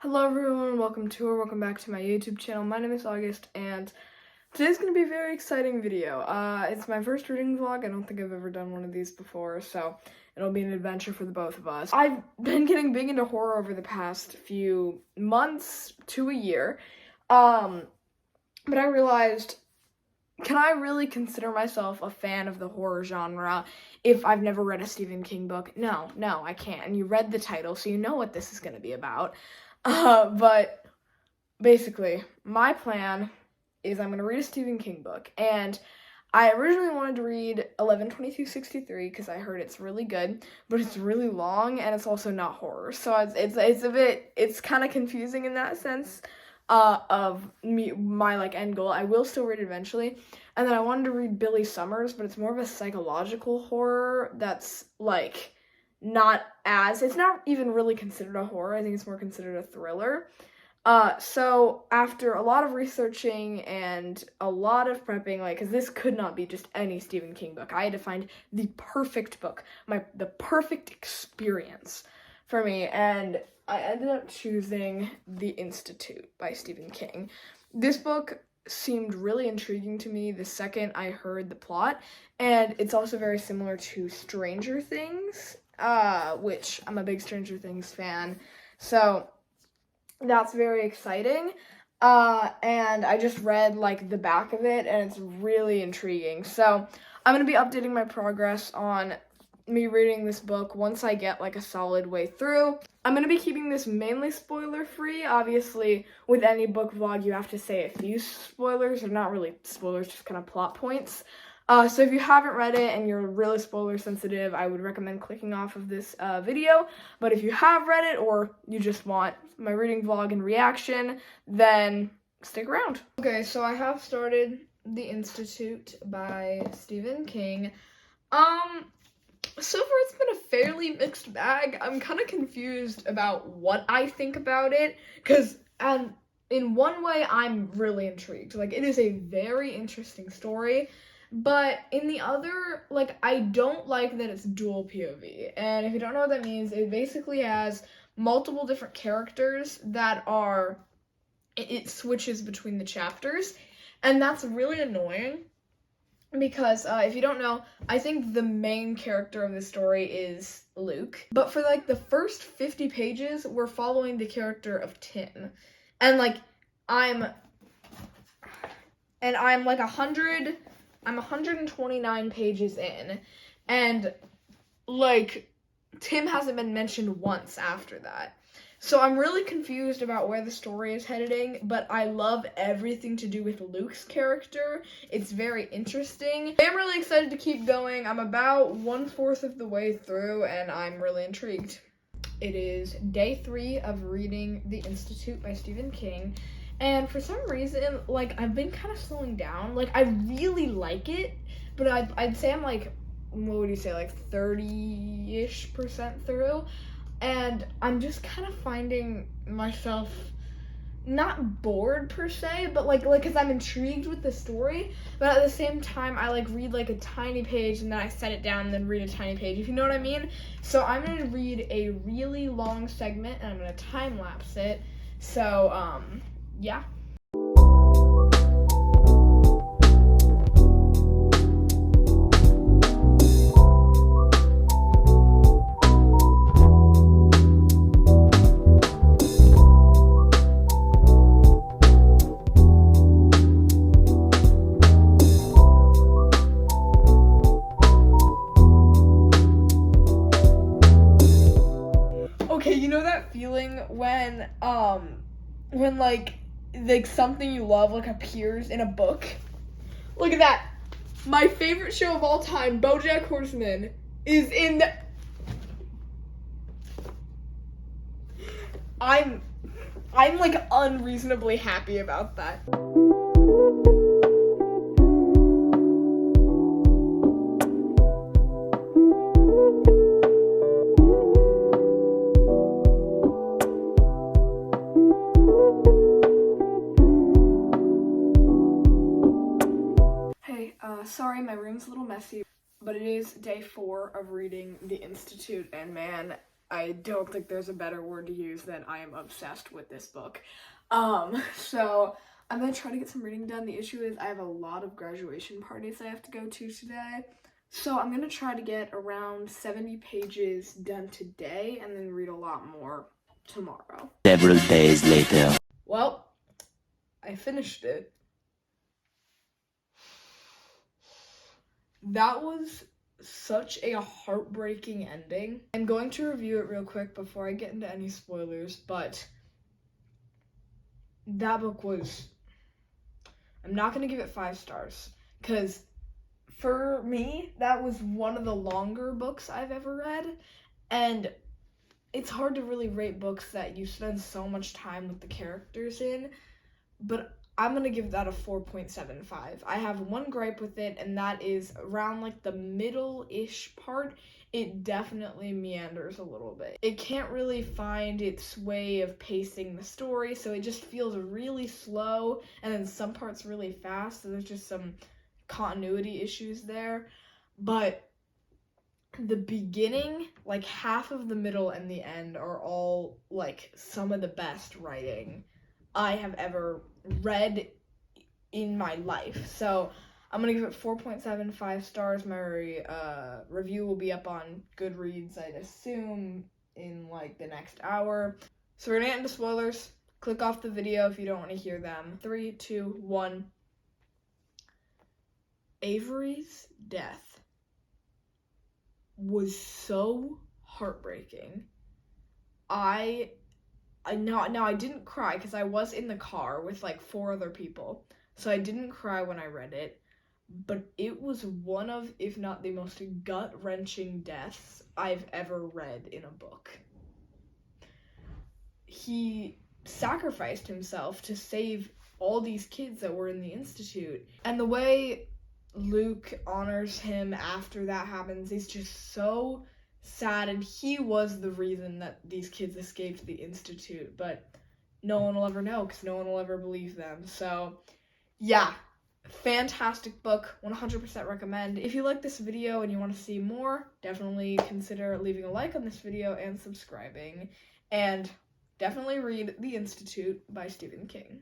Hello everyone, welcome back to my YouTube channel. My name is August, and today's going to be a very exciting video. It's my first reading vlog. I don't think I've ever done one of these before, so it'll be an adventure for the both of us. I've been getting big into horror over the past few months to a year, but I realized, can I really consider myself a fan of the horror genre if I've never read a Stephen King book? No, I can't. And you read the title, so you know what this is going to be about. But basically, my plan is I'm going to read a Stephen King book, and I originally wanted to read 11/22/63 because I heard it's really good, but it's really long and it's also not horror, so it's kind of confusing in that sense of my end goal. I will still read it eventually, and then I wanted to read Billy Summers, but it's more of a psychological horror that's it's not even really considered a horror. I think it's more considered a thriller. So after a lot of researching and a lot of prepping, because this could not be just any Stephen King book. I had to find the perfect book, the perfect experience for me, and I ended up choosing The Institute by Stephen King. This book seemed really intriguing to me the second I heard the plot, and it's also very similar to Stranger Things, which I'm a big Stranger Things fan, so that's very exciting. And I just read the back of it, and it's really intriguing. So I'm gonna be updating my progress on me reading this book once I get a solid way through. I'm gonna be keeping this mainly spoiler free. Obviously, with any book vlog, you have to say a few spoilers. They're not really spoilers, just kind of plot points. So if you haven't read it and you're really spoiler sensitive, I would recommend clicking off of this video. But if you have read it, or you just want my reading vlog and reaction, then stick around. Okay, so I have started The Institute by Stephen King. So far it's been a fairly mixed bag. I'm kind of confused about what I think about it, because in one way I'm really intrigued. It is a very interesting story. But in the other, I don't like that it's dual POV. And if you don't know what that means, it basically has multiple different characters that it switches between the chapters. And that's really annoying because if you don't know, I think the main character of the story is Luke. But for the first 50 pages, we're following the character of Tim. And I'm 129 pages in, and Tim hasn't been mentioned once after that. So I'm really confused about where the story is heading, but I love everything to do with Luke's character. It's very interesting. I'm really excited to keep going. I'm about 1/4 of the way through, and I'm really intrigued. It is day 3 of reading The Institute by Stephen King. And for some reason, I've been kind of slowing down. I really like it, but I'd say I'm what would you say, 30-ish% through. And I'm just kind of finding myself not bored per se, but because I'm intrigued with the story, but at the same time I read a tiny page and then I set it down and then read a tiny page, if you know what I mean. So I'm gonna read a really long segment and I'm gonna time lapse it. So yeah. Okay, you know that feeling when something you love appears in a book? Look at that. My favorite show of all time, BoJack Horseman, is in the... I'm unreasonably happy about that. Sorry, my room's a little messy, but it is day 4 of reading The Institute, and man, I don't think there's a better word to use than I am obsessed with this book. So I'm gonna try to get some reading done. The issue is I have a lot of graduation parties I have to go to today. So I'm gonna try to get around 70 pages done today and then read a lot more tomorrow. Several days later. Well, I finished it. That was such a heartbreaking ending. I'm going to review it real quick before I get into any spoilers, but that book was... I'm not going to give it 5 stars, because for me, that was one of the longer books I've ever read, and it's hard to really rate books that you spend so much time with the characters in, but I'm going to give that a 4.75. I have one gripe with it, and that is around like the middle-ish part, it definitely meanders a little bit. It can't really find its way of pacing the story, so it just feels really slow, and then some parts really fast, so there's just some continuity issues there. But the beginning, like half of the middle and the end are all like some of the best writing I have ever read in my life. So I'm gonna give it 4.75 stars. My review will be up on Goodreads, I'd assume, in like the next hour. So we're gonna get into spoilers. Click off the video if you don't want to hear them. 3, 2, 1. Avery's death was so heartbreaking. I didn't cry because I was in the car with like 4 other people, so I didn't cry when I read it, but it was one of, if not the most gut-wrenching deaths I've ever read in a book. He sacrificed himself to save all these kids that were in the institute, and the way Luke honors him after that happens is just so sad, and he was the reason that these kids escaped the institute, but no one will ever know because no one will ever believe them. So yeah, fantastic book, 100% recommend. If you like this video and you want to see more, definitely consider leaving a like on this video and subscribing, and definitely read The Institute by Stephen King.